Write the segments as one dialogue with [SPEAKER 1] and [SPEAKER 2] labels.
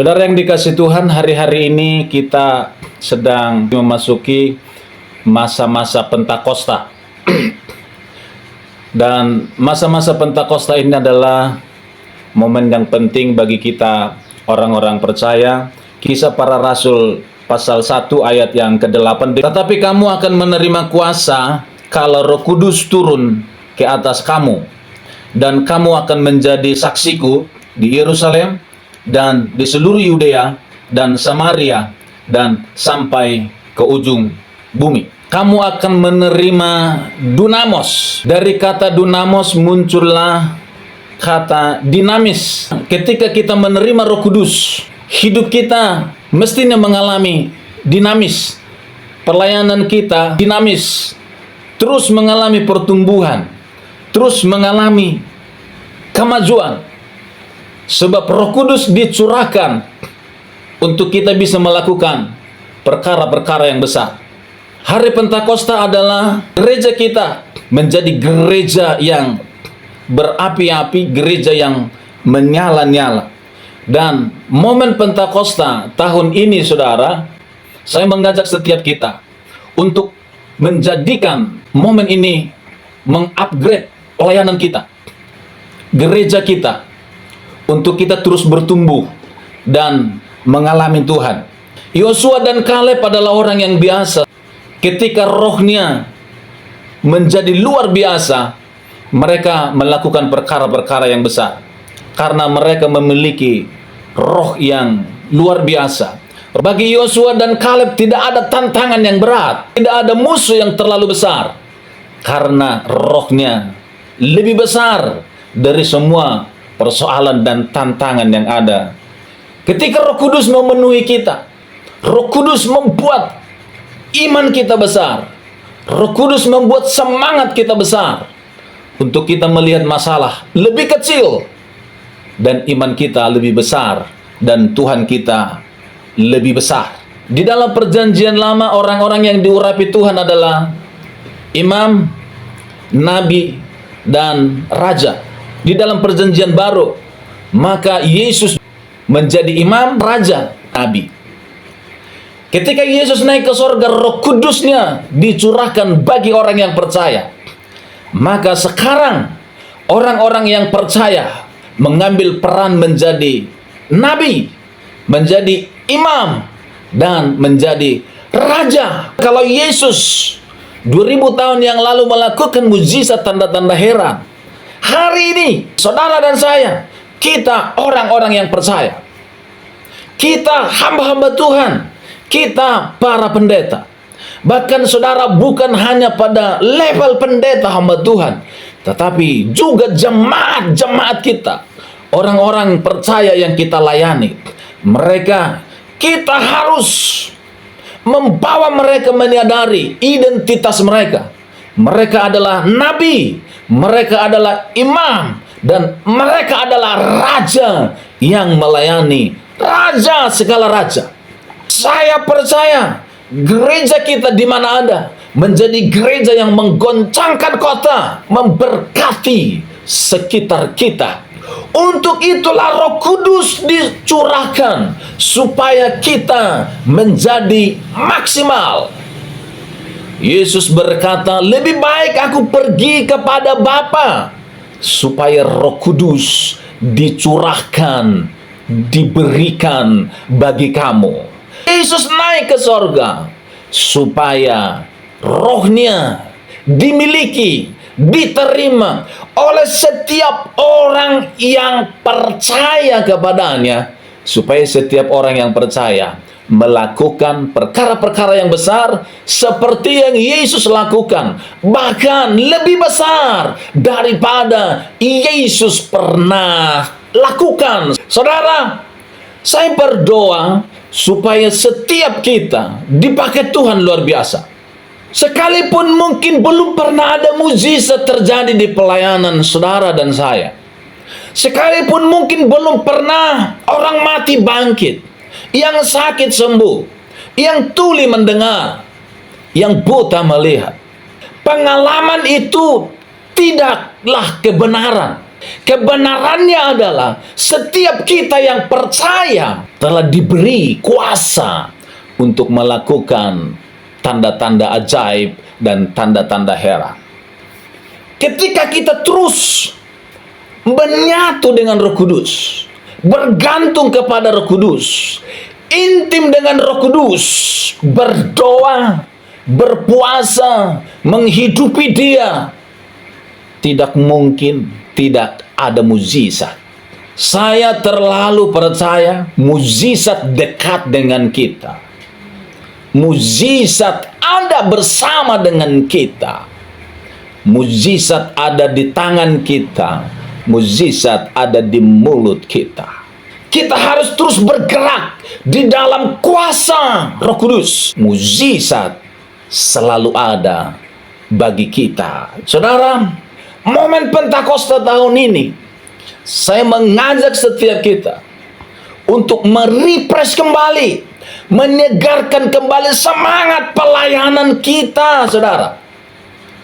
[SPEAKER 1] Saudara yang dikasihi Tuhan, hari-hari ini kita sedang memasuki masa-masa Pentakosta. Dan masa-masa Pentakosta ini adalah momen yang penting bagi kita orang-orang percaya. Kisah Para Rasul pasal 1 ayat yang ke-8. Tetapi kamu akan menerima kuasa kalau Roh Kudus turun ke atas kamu, dan kamu akan menjadi saksiku di Yerusalem dan di seluruh Yudea dan Samaria dan sampai ke ujung bumi. Kamu akan menerima dunamos. Dari kata dunamos muncullah kata dinamis. Ketika kita menerima Roh Kudus, hidup kita mestinya mengalami dinamis. Pelayanan kita dinamis, terus mengalami pertumbuhan, terus mengalami kemajuan. Sebab Roh Kudus dicurahkan untuk kita bisa melakukan perkara-perkara yang besar. Hari Pentakosta adalah gereja kita menjadi gereja yang berapi-api, gereja yang menyala-nyala. Dan momen Pentakosta tahun ini, saudara, saya mengajak setiap kita untuk menjadikan momen ini mengupgrade pelayanan kita, gereja kita, untuk kita terus bertumbuh dan mengalami Tuhan. Yosua dan Kaleb adalah orang yang biasa. Ketika rohnya menjadi luar biasa, mereka melakukan perkara-perkara yang besar. Karena mereka memiliki roh yang luar biasa. Bagi Yosua dan Kaleb tidak ada tantangan yang berat. Tidak ada musuh yang terlalu besar. Karena rohnya lebih besar dari semua persoalan dan tantangan yang ada. Ketika Roh Kudus memenuhi kita, Roh Kudus membuat iman kita besar. Roh Kudus membuat semangat kita besar untuk kita melihat masalah lebih kecil, dan iman kita lebih besar, dan Tuhan kita lebih besar. Di dalam perjanjian lama, orang-orang yang diurapi Tuhan adalah imam, nabi, dan raja. Di dalam perjanjian baru, maka Yesus menjadi imam, raja, nabi. Ketika Yesus naik ke sorga, Roh Kudusnya dicurahkan bagi orang yang percaya. Maka sekarang orang-orang yang percaya mengambil peran menjadi nabi, menjadi imam, dan menjadi raja. Kalau Yesus 2000 tahun yang lalu melakukan mujizat, tanda-tanda heran, hari ini saudara dan saya, kita orang-orang yang percaya, kita hamba-hamba Tuhan, kita para pendeta. Bahkan saudara, bukan hanya pada level pendeta hamba Tuhan, tetapi juga jemaat-jemaat kita, orang-orang percaya yang kita layani. Mereka, kita harus membawa mereka menyadari identitas mereka. Mereka adalah nabi, mereka adalah imam, dan mereka adalah raja yang melayani, raja segala raja. Saya percaya gereja kita di mana ada menjadi gereja yang menggoncangkan kota, memberkati sekitar kita. Untuk itulah Roh Kudus dicurahkan supaya kita menjadi maksimal. Yesus berkata, lebih baik aku pergi kepada Bapa supaya Roh Kudus dicurahkan, diberikan bagi kamu. Yesus naik ke sorga supaya rohnya dimiliki, diterima oleh setiap orang yang percaya kepadanya, supaya setiap orang yang percaya melakukan perkara-perkara yang besar seperti yang Yesus lakukan, bahkan lebih besar daripada Yesus pernah lakukan. Saudara, saya berdoa supaya setiap kita dipakai Tuhan luar biasa. Sekalipun mungkin belum pernah ada mujizat terjadi di pelayanan saudara dan saya, sekalipun mungkin belum pernah orang mati bangkit, yang sakit sembuh, yang tuli mendengar, yang buta melihat, pengalaman itu tidaklah kebenaran. Kebenarannya adalah setiap kita yang percaya telah diberi kuasa untuk melakukan tanda-tanda ajaib dan tanda-tanda heran. Ketika kita terus menyatu dengan Roh Kudus, bergantung kepada Roh Kudus, intim dengan Roh Kudus, berdoa, berpuasa, menghidupi Dia, tidak mungkin tidak ada mukjizat. Saya terlalu percaya mukjizat dekat dengan kita. Mukjizat ada bersama dengan kita. Mukjizat ada di tangan kita. Mukjizat ada di mulut kita. Kita harus terus bergerak di dalam kuasa Roh Kudus. Mukjizat selalu ada bagi kita. Saudara, momen Pentakosta tahun ini, saya mengajak setiap kita untuk merefresh kembali, menyegarkan kembali semangat pelayanan kita, saudara.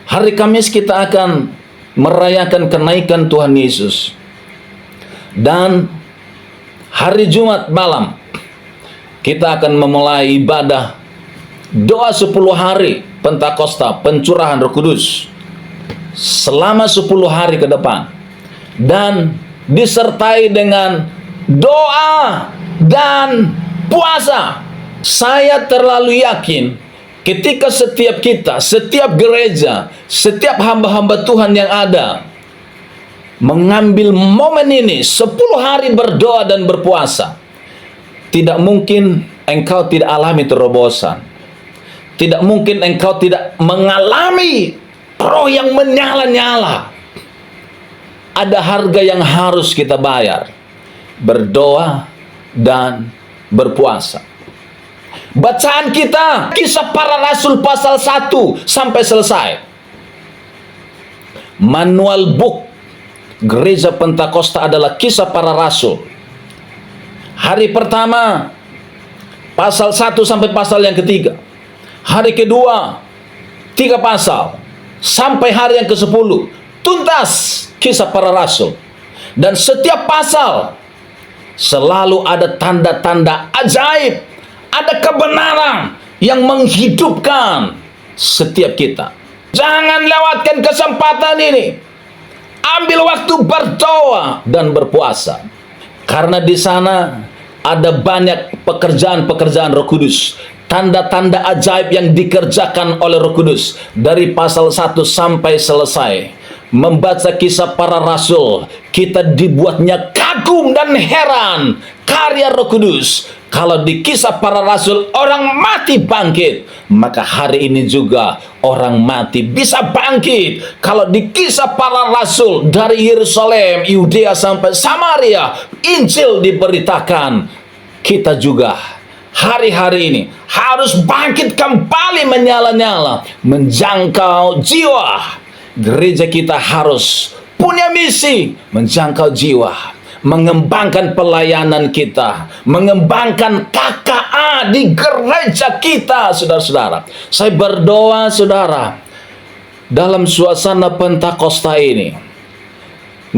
[SPEAKER 1] Hari Kamis kita akan merayakan kenaikan Tuhan Yesus. Dan hari Jumat malam, kita akan memulai ibadah doa 10 hari Pentakosta, pencurahan Roh Kudus. Selama 10 hari ke depan. Dan disertai dengan doa dan puasa. Saya terlalu yakin ketika setiap kita, setiap gereja, setiap hamba-hamba Tuhan yang ada mengambil momen ini 10 hari berdoa dan berpuasa, tidak mungkin engkau tidak alami terobosan. Tidak mungkin engkau tidak mengalami roh yang menyala-nyala. Ada harga yang harus kita bayar. Berdoa dan berpuasa. Bacaan kita, Kisah Para Rasul pasal 1 sampai selesai. Manual book Gereja Pentakosta adalah Kisah Para Rasul. Hari pertama, pasal 1 sampai pasal yang ketiga. Hari kedua, 3 pasal. Sampai hari yang ke-10, tuntas Kisah Para Rasul. Dan setiap pasal selalu ada tanda-tanda ajaib, ada kebenaran yang menghidupkan setiap kita. Jangan lewatkan kesempatan ini. Ambil waktu berdoa dan berpuasa. Karena di sana ada banyak pekerjaan-pekerjaan Roh Kudus. Tanda-tanda ajaib yang dikerjakan oleh Roh Kudus. Dari pasal 1 sampai selesai. Membaca Kisah Para Rasul, kita dibuatnya kagum dan heran karya Roh Kudus. Kalau di Kisah Para Rasul orang mati bangkit, maka hari ini juga orang mati bisa bangkit. Kalau di Kisah Para Rasul dari Yerusalem, Yudea sampai Samaria, Injil diberitakan, kita juga hari-hari ini harus bangkit kembali menyala-nyala, menjangkau jiwa. Gereja kita harus punya misi menjangkau jiwa, mengembangkan pelayanan kita, mengembangkan KKA di gereja kita, saudara-saudara. Saya berdoa, saudara, dalam suasana Pentakosta ini,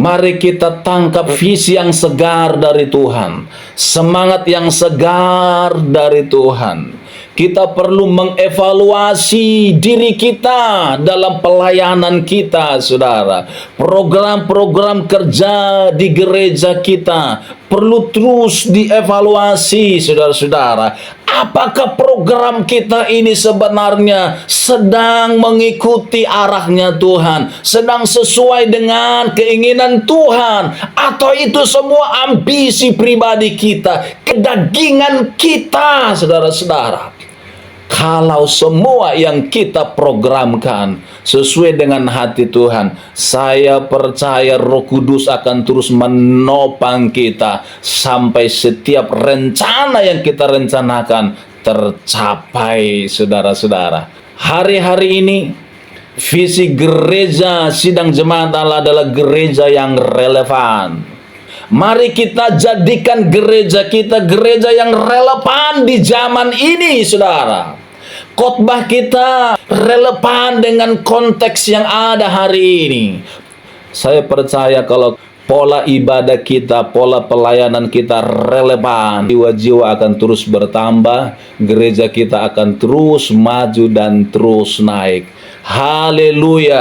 [SPEAKER 1] mari kita tangkap visi yang segar dari Tuhan, semangat yang segar dari Tuhan. Kita perlu mengevaluasi diri kita dalam pelayanan kita, saudara. Program-program kerja di gereja kita perlu terus dievaluasi, saudara-saudara. Apakah program kita ini sebenarnya sedang mengikuti arahnya Tuhan, sedang sesuai dengan keinginan Tuhan, atau itu semua ambisi pribadi kita, kedagingan kita, saudara-saudara? Kalau semua yang kita programkan sesuai dengan hati Tuhan, saya percaya Roh Kudus akan terus menopang kita sampai setiap rencana yang kita rencanakan tercapai, saudara-saudara. Hari-hari ini visi gereja Sidang Jemaat Allah adalah gereja yang relevan. Mari kita jadikan gereja kita gereja yang relevan di zaman ini, saudara. Khotbah kita relevan dengan konteks yang ada hari ini. Saya percaya kalau pola ibadah kita, pola pelayanan kita relevan. Jiwa-jiwa akan terus bertambah, gereja kita akan terus maju dan terus naik. Haleluya.